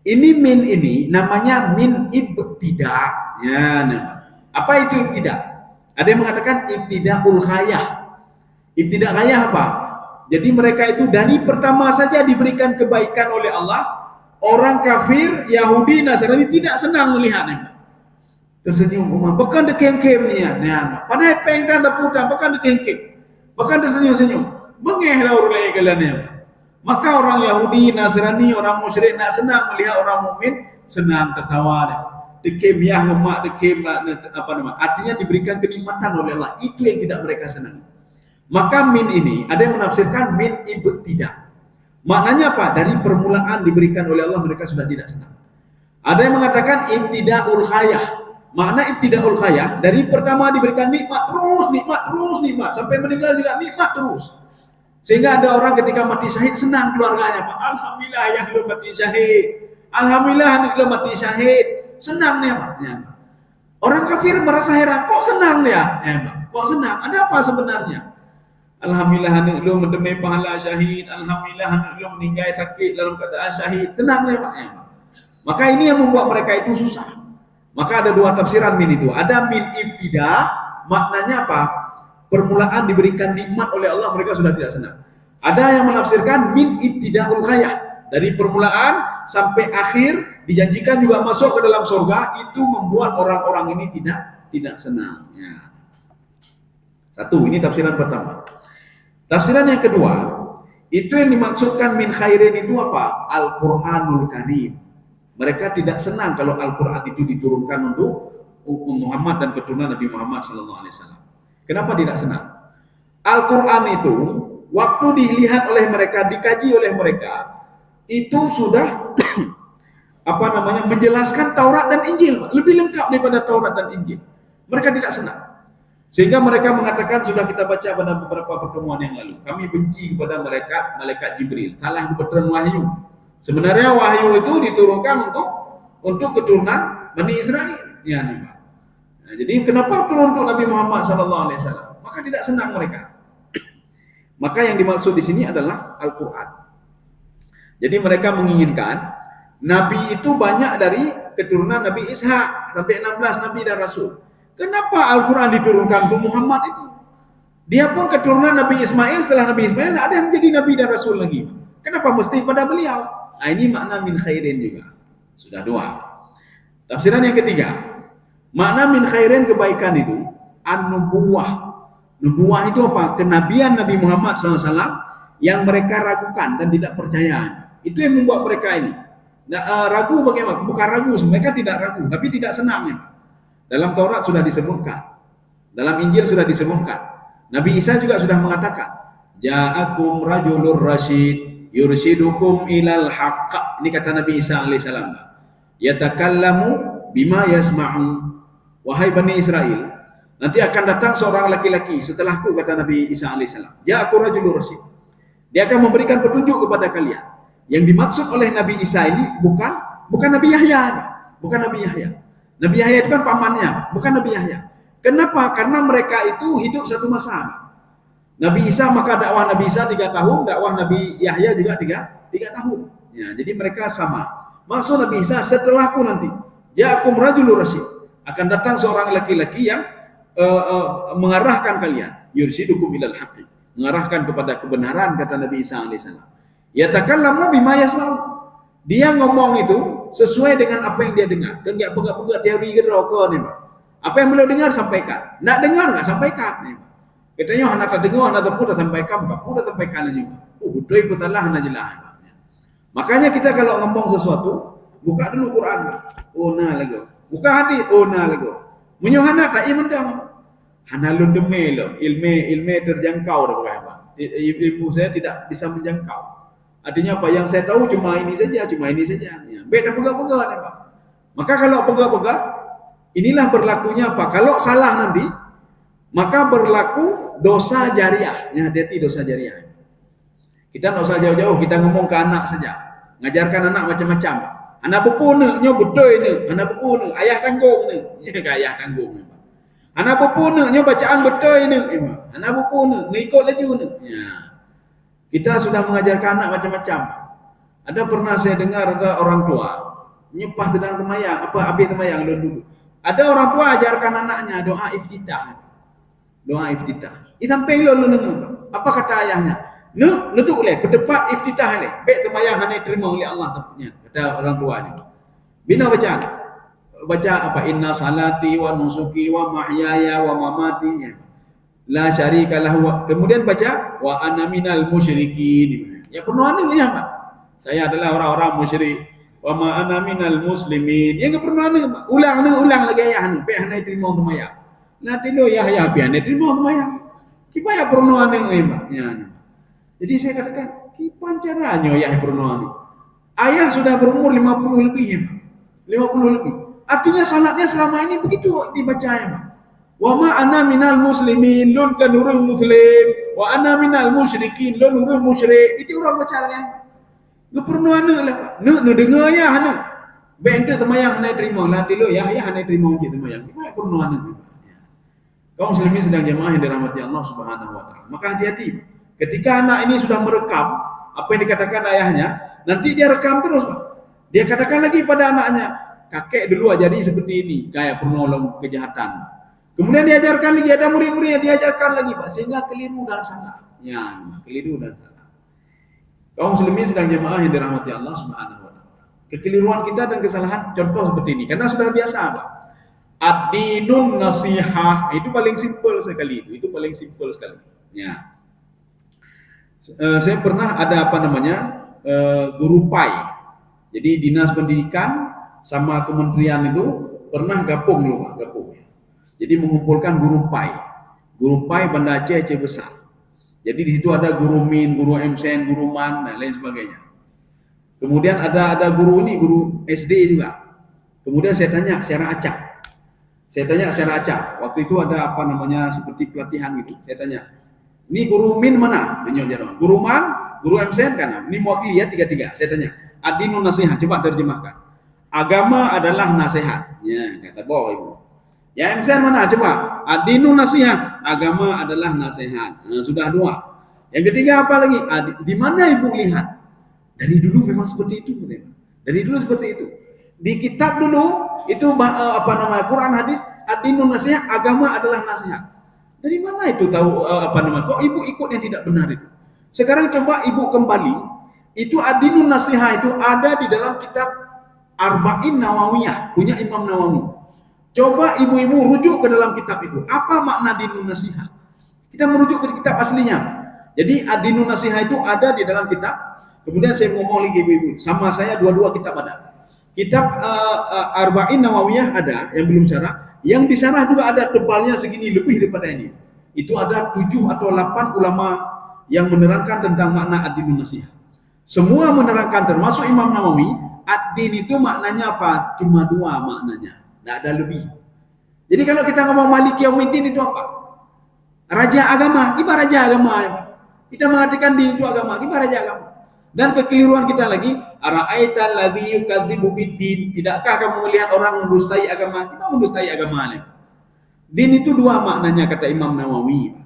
Ini min ini namanya min ibtida. Ya, nama. Apa itu ibtida? Ada yang mengatakan ibtidaul ghayah. Ibtida ghayah apa? Jadi mereka itu dari pertama saja diberikan kebaikan oleh Allah. Orang kafir, Yahudi, Nasrani tidak senang melihatnya. Tersenyum, bahkan dekengkem niya. Padahal pengtan terputar, bahkan dekengkem. Bahkan tersenyum-senyum. Bengeh lah orang kalian. Maka orang Yahudi, Nasrani, orang musyrik nak senang melihat orang mukmin, senang tertawa. Dekem yang ngemak, dekem apa nama? Artinya diberikan kenikmatan oleh Allah. Itu yang tidak mereka senangi. Maka min ini ada yang menafsirkan min ibtida. Maknanya apa? Dari permulaan diberikan oleh Allah mereka sudah tidak senang. Ada yang mengatakan ibtidaul khayah. Makna ibtidaul khayah dari pertama diberikan nikmat terus sampai meninggal juga nikmat terus. Sehingga ada orang ketika mati syahid senang keluarganya, Pak. Alhamdulillah ya lu mati syahid. Alhamdulillah lu mati syahid. Senang dia, Pak. Ya. Orang kafir merasa heran, kok senang dia? Ya, Pak. Kok senang? Ada apa sebenarnya? Alhamdulillah lu menderma pahala syahid. Alhamdulillah lu meninggal sakit dalam keadaan syahid. Senang dia, Pak. Ya, Pak. Maka ini yang membuat mereka itu susah. Maka ada dua tafsiran min itu. Ada min ibtida, maknanya apa? Permulaan diberikan nikmat oleh Allah mereka sudah tidak senang. Ada yang menafsirkan min ibtidaul ghayah. Dari permulaan sampai akhir dijanjikan juga masuk ke dalam surga, itu membuat orang-orang ini tidak senang. Ya. Satu, ini tafsiran pertama. Tafsiran yang kedua, itu yang dimaksudkan min khairin itu apa? Al-Qur'anul Karim. Mereka tidak senang kalau Al-Quran itu diturunkan untuk Muhammad dan keturunan Nabi Muhammad SAW. Kenapa tidak senang? Al-Quran itu waktu dilihat oleh mereka, dikaji oleh mereka, itu sudah menjelaskan Taurat dan Injil, lebih lengkap daripada Taurat dan Injil. Mereka tidak senang. Sehingga mereka mengatakan, sudah kita baca pada beberapa pertemuan yang lalu, kami benci kepada malaikat Jibril, salah kebetulan wahyu. Sebenarnya wahyu itu diturunkan untuk keturunan Bani Israel. Ya, nih, Pak. Nah, jadi kenapa turun untuk Nabi Muhammad SAW? Maka tidak senang mereka. Maka yang dimaksud di sini adalah Al-Quran. Jadi mereka menginginkan Nabi itu banyak dari keturunan Nabi Ishak sampai 16 Nabi dan Rasul. Kenapa Al-Quran diturunkan untuk Muhammad itu? Dia pun keturunan Nabi Ismail, setelah Nabi Ismail ada yang menjadi Nabi dan Rasul lagi. Kenapa mesti pada beliau? Nah, ini makna min khairin juga. Sudah dua. Tafsiran yang ketiga, makna min khairin kebaikan itu an-nubuwah. Nubuwah itu apa? Kenabian Nabi Muhammad SAW yang mereka ragukan dan tidak percaya. Itu yang membuat mereka ini ragu. Bagaimana? Bukan ragu, mereka tidak ragu, tapi tidak senang. Dalam Taurat sudah disebutkan, dalam Injil sudah disebutkan, Nabi Isa juga sudah mengatakan, ja'akum rajulur rasyid yurshidukum ilal haqq. Ini kata Nabi Isa alaihissalam. Yatakallamu bima yasma'u. Wahai Bani Israel, nanti akan datang seorang laki-laki setelahku, kata Nabi Isa alaihissalam. Ja'akum rajulur rasyid. Dia akan memberikan petunjuk kepada kalian. Yang dimaksud oleh Nabi Isa ini bukan Nabi Yahya, bukan Nabi Yahya. Nabi Yahya itu kan pamannya, bukan Nabi Yahya. Kenapa? Karena mereka itu hidup satu masa. Nabi Isa, maka dakwah Nabi Isa 3 tahun, dakwah Nabi Yahya juga 3 tahun. Ya, jadi mereka sama. Maksud Nabi Isa, setelahku nanti, ja'akum rajulur rasyid, akan datang seorang laki-laki yang mengarahkan kalian, yurshidukum ilal haqqi, mengarahkan kepada kebenaran, kata Nabi Isa alaihissalam. Yatakallamu bima yasma'u. Dia ngomong itu sesuai dengan apa yang dia dengar. Dan dia pegat-pegat teori geroko nih, Pak. Apa yang beliau dengar sampaikan. Nak dengar enggak sampaikan nih, Pak. Katanya anak tak dengar, anak tak pun sampaikan, Pak. Pun sampaikan juga. Betul itu salah na jelah. Makanya kita kalau ngomong sesuatu, buka dulu Quran, Pak. Oh nah lagi. Buka hadis, oh nah lagi. Menyuhana tak iman dah. Hanalun demelo, ilmu terjangkau dah, Pak. Ilmu saya tidak bisa menjangkau. Artinya apa? Yang saya tahu cuma ini saja. Ya, beda pegang-pegang ya, Pak. Maka kalau pegang-pegang, inilah berlakunya apa? Kalau salah nanti, maka berlaku dosa jariah. Ya, hati-hati dosa jariah. Kita tidak usah jauh-jauh, kita ngomong ke anak saja. Ngajarkan anak macam-macam. Anak pupune, betul ini. Anak pupune, ayah tanggung ni. Ya, ayah tanggung ni, Pak. Anak pupune, bacaan betul ini. Anak pupune, ngikut lagi ni. Ya. Kita sudah mengajarkan anak macam-macam. Ada pernah saya dengar ada orang tua nyepah sedang temayang, habis temayang dulu. Ada orang tua ajarkan anaknya doa iftitah. Doa iftitah. Sampai lo dengar. Apa kata ayahnya? Nuduk le, berdebat iftitah le. Baik temayang hanya terima oleh Allah tampaknya. Kata orang tua ni. Bina bacaan. Baca apa? Inna salati wa nusuki wa mahyaya wa mamati. La syarika lahu. Kemudian baca wa ana minal musyrikin. Ya pernah ni ya, Pak. Saya adalah orang-orang musyrik. Wa ma ana minal muslimin. Ya enggak pernah ni, Pak. Ulang lagi ayah ni. Pe hanai terima temayang. Nanti lo ya pe hanai terima temayang. Kipa ya pernah ni, Pak. Ya. Jadi saya katakan, kipan caranya ya pernah ni. Ayah sudah berumur 50 lebih ya, Pak. 50 lebih. Artinya salatnya selama ini begitu dibaca ya, Pak. Wa ma ana minal muslimin, lun kan orang muslim. Wa ana minal musyrikin, lun orang musyrik. Itu orang baca lagi. Enggak pernah lah, Pak. Nu dengar ya hana. Benda temayang hana terima lah tilo ya hana terima je temayang. Enggak pernah hana. Kaum muslimin sedang jemaah yang dirahmati Allah Subhanahu wa taala. Maka hati-hati. Ketika anak ini sudah merekam apa yang dikatakan ayahnya, nanti dia rekam terus, Pak. Dia katakan lagi pada anaknya, kakek dulu ajari seperti ini, kayak penolong kejahatan. Kemudian diajarkan lagi, ada murid-murid yang diajarkan lagi, Pak, sehingga keliru dan salah. Ya, keliru dan salah. Kaum muslimin sedang jemaah yang dirahmati Allah Subhanahu wa taala. Kekeliruan kita dan kesalahan contoh seperti ini karena sudah biasa, Pak. Ad-dinun nasihah itu paling simpel sekali itu paling simpel sekali. Ya. Saya pernah ada guru PAI. Jadi Dinas Pendidikan sama kementerian itu pernah gabung loh, Pak, gabung. Jadi mengumpulkan guru PAI Banda Aceh besar. Jadi di situ ada guru Min, guru MSN, guru Man dan lain sebagainya. Kemudian ada guru SD juga. Kemudian saya tanya secara acak. Saya tanya secara acak. Waktu itu ada apa namanya seperti pelatihan gitu. Saya tanya, ini guru min mana? Tunjuk jarum. Guru man, guru MCN kan? Ini mewakili ya tiga-tiga. Saya tanya, adinun nasihat. Coba terjemahkan. Agama adalah nasihat. Ya, kata bawah ibu. Ya MCN mana? Coba. Adinun nasihat. Agama adalah nasihat. Nah, sudah dua. Yang ketiga apa lagi? Di mana ibu lihat? Dari dulu memang seperti itu. Dari dulu seperti itu. Di kitab dulu itu apa namanya Quran hadis adinun nasihat, agama adalah nasihat. Dari mana itu tahu apa namanya? Kok ibu ikut yang tidak benar itu? Sekarang coba ibu kembali, itu adinun nasihat itu ada di dalam kitab Arba'in Nawawiyah punya Imam Nawawi. Coba ibu-ibu rujuk ke dalam kitab itu. Apa makna dinun nasihat? Kita merujuk ke kitab aslinya. Jadi adinun nasihat itu ada di dalam kitab. Kemudian saya ngomong lagi ibu-ibu, sama saya dua-dua kitab ada. Kitab Arba'in Nawawiyah ada yang belum syarah, yang di sana juga ada tebalnya segini lebih daripada ini. Itu ada 7 atau 8 ulama yang menerangkan tentang makna ad-dinun nasihat. Semua menerangkan termasuk Imam Nawawi, ad-din itu maknanya apa? Cuma 2 maknanya, tidak ada lebih. Jadi kalau kita ngomong Maliki Yaumiddin itu apa? Raja agama, gimana raja agama? Kita mengatakan din itu agama, gimana raja agama? Dan kekeliruan kita lagi, ara'aital ladzi yukadzibu biddin. Tidakkah kamu melihat orang mendustai agama? Kita mendustai agama. Din itu 2 maknanya kata Imam Nawawi.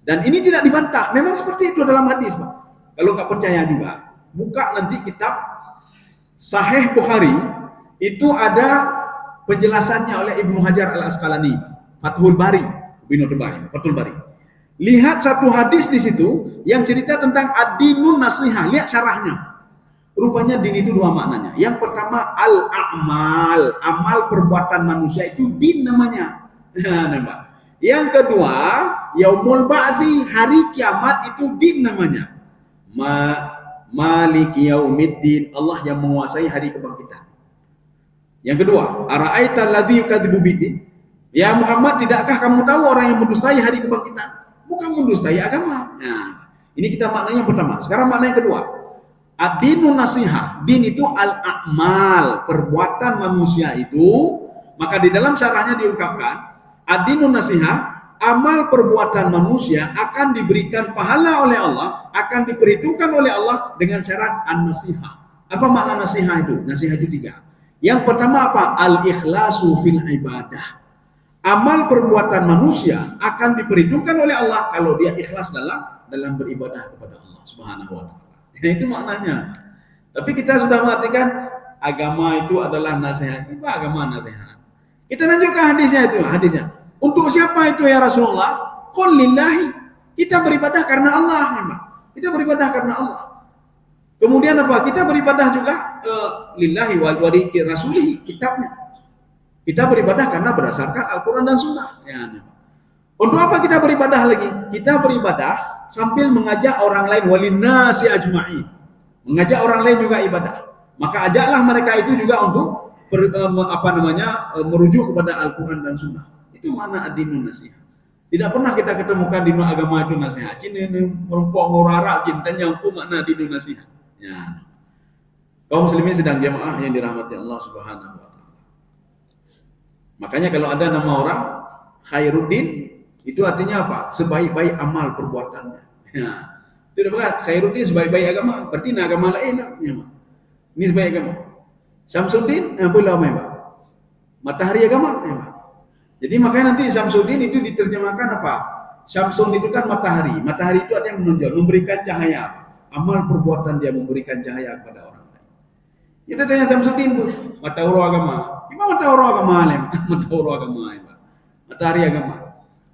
Dan ini tidak dibantah. Memang seperti itu dalam hadis, Pak. Kalau nggak percaya juga, buka nanti kitab Sahih Bukhari, itu ada penjelasannya oleh Ibnu Hajar Al-Asqalani, Fathul Bari, Fathul Bari. Lihat satu hadis di situ yang cerita tentang ad-dinun nasihat. Lihat syarahnya. Rupanya din itu 2 maknanya. Yang pertama al-a'mal, amal perbuatan manusia itu din namanya. Yang kedua, yaumul ba'tsi, hari kiamat itu din namanya. Maliki yaumiddin, Allah yang menguasai hari kebangkitan. Yang kedua, ara'aital ladzi yukadzibu biddin. Ya Muhammad, tidakkah kamu tahu orang yang mendustai hari kebangkitan? Bukan mendustai agama. Nah, ini kita maknanya yang pertama. Sekarang makna yang kedua. Ad-dinun nasihat. Din itu al-a'mal, perbuatan manusia itu. Maka di dalam syarahnya diungkapkan, ad-dinun nasihat, amal perbuatan manusia akan diberikan pahala oleh Allah, akan diperhitungkan oleh Allah dengan syarat an-nasihat. Apa makna nasihat itu? Nasihat itu 3. Yang pertama apa? Al-ikhlasu fil ibadah. Amal perbuatan manusia akan diperhitungkan oleh Allah kalau dia ikhlas dalam beribadah kepada Allah Subhanahu wa taala. Itu maknanya. Tapi kita sudah mengatakan agama itu adalah nasihat. Apa agama nasihat? Kita lanjutkan hadisnya itu, hadisnya. Untuk siapa itu ya Rasulullah? Qul lillahi. Kita beribadah karena Allah, memang. Kita beribadah karena Allah. Kemudian apa? Kita beribadah juga lillahi wal rasulihi, kitabnya. Kita beribadah karena berdasarkan Al-Quran dan Sunnah. Ya. Untuk apa kita beribadah lagi? Kita beribadah sambil mengajak orang lain, walinasi ajma'i. Mengajak orang lain juga ibadah. Maka ajaklah mereka itu juga untuk merujuk kepada Al-Quran dan Sunnah. Itu mana ad-dinun nasihat. Tidak pernah kita ketemukan di agama itu nasihat. Cina ini merumpok ngorara, cintanya untuk makna dinun nasihat. Ya. Kaum muslimin sedang jamaah yang dirahmati Allah Subhanahu wa taala. Makanya kalau ada nama orang Khairuddin, itu artinya apa? Sebaik-baik amal perbuatannya. Ya. Tidak benar. Khairuddin sebaik-baik agama, berarti agama lain. Ya. Ini sebaik agama. Syamsuddin, apa namanya? Matahari agama. Ya. Jadi makanya nanti Syamsuddin itu diterjemahkan apa? Syamsun itu kan matahari. Matahari itu artinya menonjol, memberikan cahaya. Amal perbuatan dia memberikan cahaya kepada orang lain. Kita tanya Syamsuddin itu, mata huruf agama. Gimana mata huruf agama? Mata huruf agama. Matahari agama.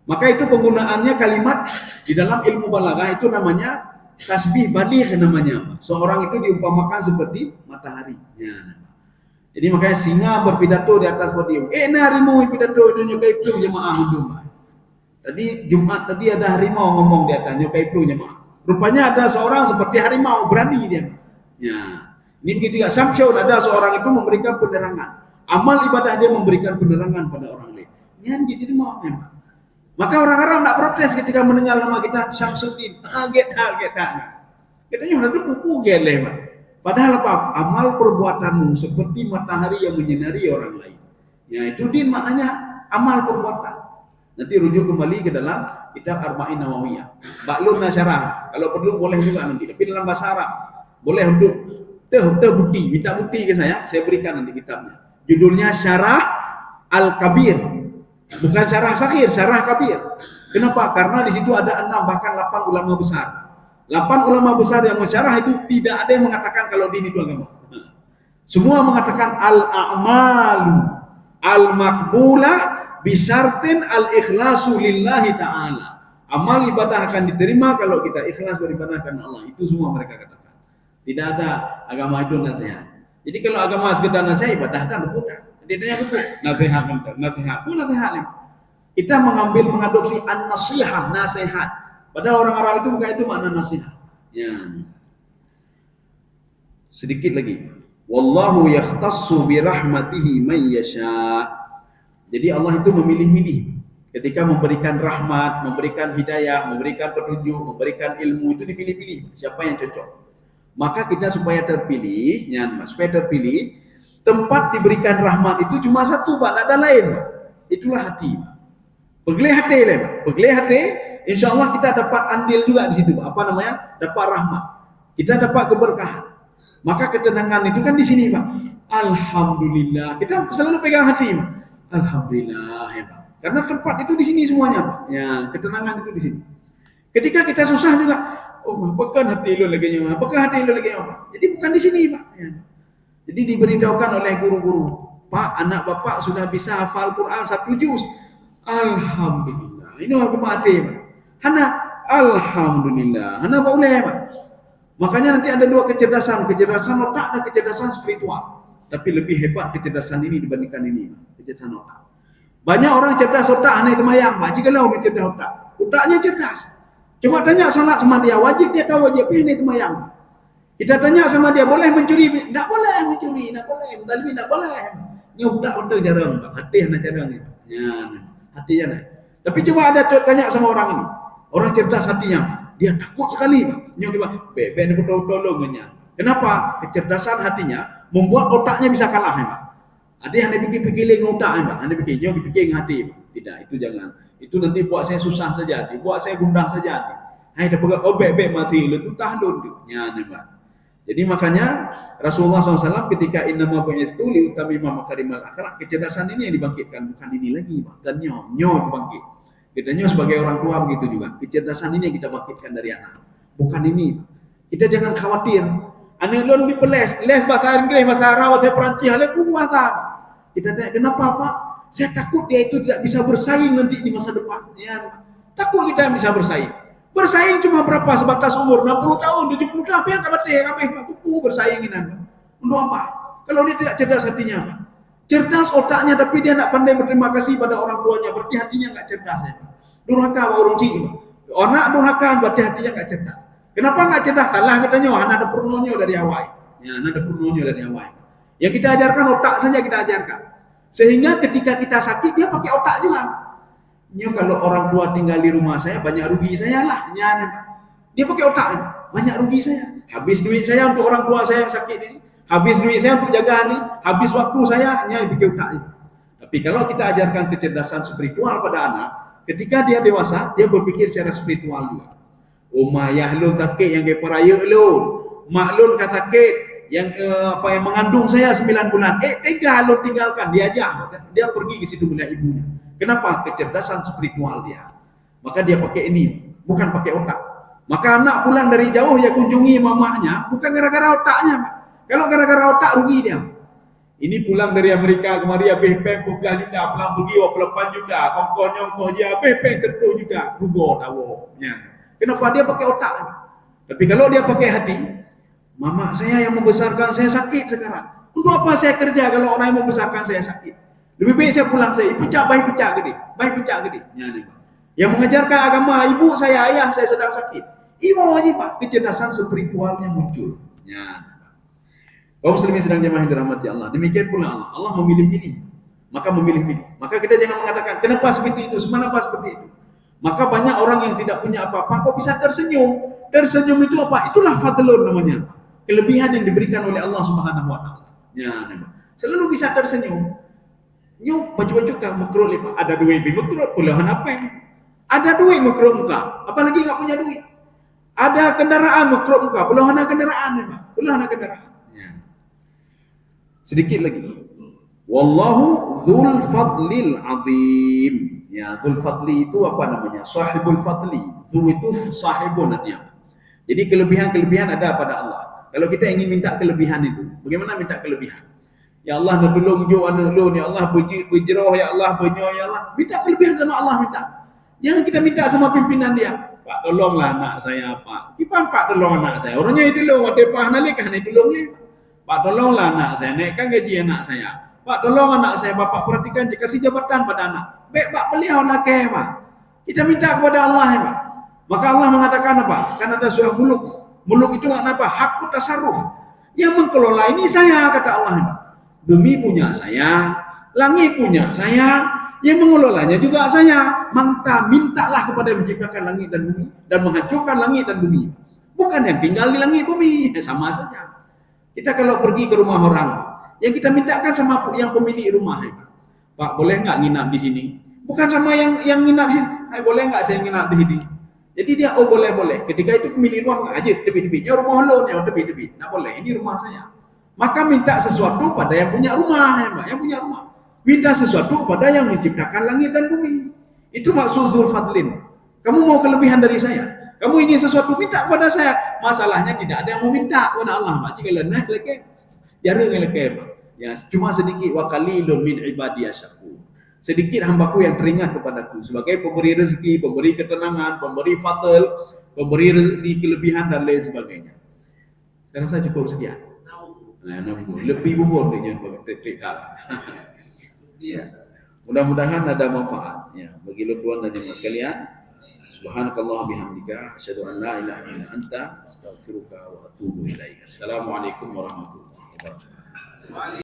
Maka itu penggunaannya kalimat di dalam ilmu balaghah itu namanya tasbih baligh namanya. Seorang itu diumpamakan seperti matahari. Ya. Jadi makanya singa berpidato di atas podium. Harimau pidato itu nyokai plu jemaah Jumat. Tadi Jumat tadi ada harimau ngomong di atas nyokai plu jemaah. Rupanya ada seorang seperti harimau berani dia. Ya. Ini begitu ya. Samsyun ada seorang itu memberikan penerangan. Amal ibadah dia memberikan penerangan pada orang lain. Nyanyi jadi mau memang. Maka orang-orang tidak protes ketika mendengar nama kita Syamsuddin. Kaget. Katanya udah tuh kuku geleh, Pak. Padahal apa? Amal perbuatanmu seperti matahari yang menyinari orang lain. Ya itu din maknanya. amal perbuatan. Nanti rujuk kembali ke dalam kitab Arba'in Nawawiyah. Maklumna syarah. Kalau perlu boleh juga nanti. Tapi dalam bahasa Arab boleh untuk bukti, minta bukti ke saya berikan nanti kitabnya. Judulnya Syarah Al-Kabir. Bukan Syarah Saghir, Syarah Kabir. Kenapa? Karena di situ ada 6 bahkan 8 ulama besar. 8 ulama besar yang mensyarah itu tidak ada yang mengatakan kalau din itu agama. Semua mengatakan al-a'malu al-maqbulah bisyartin al-ikhlasu lillahi ta'ala. Amal ibadah akan diterima kalau kita ikhlas beribadah karena Allah. Itu semua mereka katakan. Tidak ada agama itu nasihat. Jadi kalau agama sekedar nasihat, ibadah kan betul. Dia betul. Nasihat pun nasihat. Kita mengadopsi an-nasihah, nasihat. Padahal orang-orang itu bukan itu makna nasihat. Ya. Sedikit lagi. Wallahu yakhtassu bi rahmatihi man yasha. Jadi Allah itu memilih-milih. Ketika memberikan rahmat, memberikan hidayah, memberikan petunjuk, memberikan ilmu, itu dipilih-pilih siapa yang cocok. Maka kita supaya terpilih, tempat diberikan rahmat itu cuma satu, Pak, tak ada lain, Pak. Itulah hati, Pak. Pegelih hati, Pak. Pegelih hati, insya Allah kita dapat andil juga di situ, Pak. Apa namanya? Dapat rahmat. Kita dapat keberkahan. Maka ketenangan itu kan di sini, Pak. Alhamdulillah. Kita selalu pegang hati, Pak. Alhamdulillah, ya, Pak. Karena tempat itu di sini semuanya, Pak. Ya, ketenangan itu di sini. Ketika kita susah juga, oh, apakah hati lu lagi nyaman? Apakah hati lu lagi nyaman? Jadi bukan di sini, Pak. Ya. Jadi diberitahukan oleh guru-guru, Pak, anak Bapak sudah bisa hafal Quran 1 juz. Alhamdulillah. Ini aku mati, Pak. Hana, alhamdulillah. Hana boleh, Pak. Makanya nanti ada 2 kecerdasan otak dan kecerdasan spiritual. Tapi lebih hebat kecerdasan ini dibandingkan ini, Pak. Kecerdasan otak. Banyak orang cerdas otak, hanya temayang, Pak. Jikalau dia cerdas otak, otaknya cerdas. Coba tanya salat sama dia, wajib dia tahu wajib, ini temayang. Kita tanya sama dia, boleh mencuri? Tak boleh mencuri, tak boleh. Mendalimi tak boleh. Nyodak untuk jarang, Pak. Hati hanya jarang ni. Ya, hati jangan. Tapi coba ada tanya sama orang ini. Orang cerdas hatinya, Pak. Dia takut sekali, Pak. Nyoba, bebek ni tolongnya. Kenapa? Kecerdasan hatinya membuat otaknya bisa kalah, Pak. Ada yang dipikir-pikir dengan otak, Pak. Anda pikir, jangan dipikir dengan hati, Pak. Tidak, itu jangan. Itu nanti buat saya susah saja, buat saya gundah saja. Hai dah pegang bebek mati lu tu tahlun tu. Ya, Pak. Jadi makanya Rasulullah SAW ketika innama bu'istu liutamima makarimal akhlak, kecerdasan ini yang dibangkitkan, bukan ini lagi, Pak. Dan nyo bangkit. Kita sebagai orang tua begitu juga. Kecerdasan ini yang kita bangkitkan dari anak. Bukan ini, Pak. Kita jangan khawatir. Anak lu lebih les bahasa Inggris, bahasa Arab, bahasa Perancis, hal puasa. Kita tanya, kenapa, Pak? Saya takut dia itu tidak bisa bersaing nanti di masa depan. Ya, takut kita bisa bersaing. Bersaing cuma berapa? Sebatas umur 60 tahun, 70 tahun, apa yang kabeh kupu bersaing ini. Untuk apa? Kalau dia tidak cerdas hatinya, Pak. Cerdas otaknya tapi dia tidak pandai berterima kasih pada orang tuanya, berarti hatinya enggak cerdas, ya, Pak. Durhaka orang cik, Pak. Anak durhaka berarti hatinya enggak cerdas. Kenapa enggak cerdas? Salah katanya, anak ada purnonyo dari awal. Ya, anak ada purnonyo dari awal. Yang kita ajarkan otak saja kita ajarkan. Sehingga ketika kita sakit dia pakai otak juga. Ya, kalau orang tua tinggal di rumah saya banyak rugi saya lah. Ya, dia pakai otak, banyak rugi saya. Habis duit saya untuk orang tua saya yang sakit ini. Habis duit saya untuk jaga ini. Habis waktu saya hanya pakai otak ini. Tapi kalau kita ajarkan kecerdasan spiritual pada anak, ketika dia dewasa dia berpikir secara spiritual juga. Umayyah lu sakit yang ke peraya lu. Mak lu kan sakit yang yang mengandung saya 9 bulan. Tega lu tinggalkan dia aja. Dia pergi ke situ melihat ibunya. Kenapa? Kecerdasan spiritual dia. Maka dia pakai ini, bukan pakai otak. Maka anak pulang dari jauh dia kunjungi mamanya, bukan gara-gara otaknya, Pak. Kalau gara-gara otak rugi dia. Ini pulang dari Amerika kemari habis peng 12 juta, pulang pergi 8 juta, ongkos dia habis peng 30 juta, rugo tawonya. Kenapa dia pakai otak? Tapi kalau dia pakai hati, mama saya yang membesarkan saya sakit sekarang. Untuk apa saya kerja kalau orang yang membesarkan saya sakit? Lebih baik saya pulang saya baik pecah gede. Ya, yang mengajarkan agama ibu saya, ayah saya sedang sakit. Ibu wajib, Pak, kecerdasan spiritualnya muncul. Ya. Kaum muslimin sedang jemaah yang dirahmati Allah. Demikian pula Allah memilih-milih. Maka memilih-milih. Maka kita jangan mengatakan kenapa seperti itu, kenapa seperti itu. Maka banyak orang yang tidak punya apa-apa kok bisa tersenyum. Tersenyum itu apa? Itulah fadlun namanya. Kelebihan yang diberikan oleh Allah Subhanahu wa taala. Ya, selalu bisa tersenyum. Nyuk baju-baju kau makruh lima. Ada duit bi makruh puluhan apa? Ada duit makruh muka. Apalagi enggak punya duit. Ada kendaraan makruh muka. Puluhan kendaraan lima. Puluhan kendaraan. Ya. Sedikit lagi. Wallahu dzul fadlil azim. Ya, dzul fadli itu apa namanya? Sahibul fadli. Dzu itu sahibun artinya. Jadi kelebihan-kelebihan ada pada Allah. Kalau kita ingin minta kelebihan itu, bagaimana minta kelebihan? Ya Allah nak tolong jo anak lu, ya Allah berjerah, ya Allah benyo, ya Allah. Minta kelebihan sama Allah minta. Jangan kita minta sama pimpinan dia. Pak tolonglah anak saya, Pak. Kipan Pak tolong anak saya. Orangnya itu lo, wate Pak nalikah ni tolongnya. Pak tolonglah anak saya, naikkan gaji anak saya. Pak tolong anak saya, Bapak perhatikan kasih jabatan pada anak. Baik Pak beliau lah ke Pak. Kita minta kepada Allah ya Pak. Maka Allah mengatakan apa? Kan ada surah Muluk. Muluk itu makna apa? Hakku tasarruf. Yang mengelola ini saya, kata Allah. Bumi punya saya, langit punya saya, yang mengelolanya juga saya. Mintalah kepada yang menciptakan langit dan bumi dan menghancurkan langit dan bumi. Bukan yang tinggal di langit bumi, sama saja. Kita kalau pergi ke rumah orang, yang kita mintakan sama yang pemilik rumah. Pak, boleh nggak nginap di sini? Bukan sama yang nginap di sini. Boleh nggak saya nginap di sini? Jadi dia boleh. Ketika itu pemilik rumah aja tepi-tepinya rumah lo ni tepi-tepi. Nah boleh, ini rumah saya. Maka minta sesuatu pada yang punya rumah, ya Mbak, yang punya rumah. Minta sesuatu pada yang menciptakan langit dan bumi. Itu maksud dzul fadlin. Kamu mau kelebihan dari saya? Kamu ingin sesuatu minta kepada saya. Masalahnya tidak ada yang mau minta kepada Allah, Mbak. Jika lenah leke, jarang leke, Mbak. Ya, cuma sedikit wa qalilun min ibadiyas syakur. Sedikit hambaku yang teringat kepadaku sebagai pemberi rezeki, pemberi ketenangan, pemberi fadl, pemberi rezeki kelebihan dan lain sebagainya. Saya rasa cukup sekian. Nah, lebih bubur dia trik Iya. Mudah-mudahan ada manfaat ya bagi tuan dan jemaah sekalian. Subhanakallah bihamdika asyhadu an la ilaha illa anta astaghfiruka wa atubu ilaik. Assalamualaikum warahmatullahi wabarakatuh.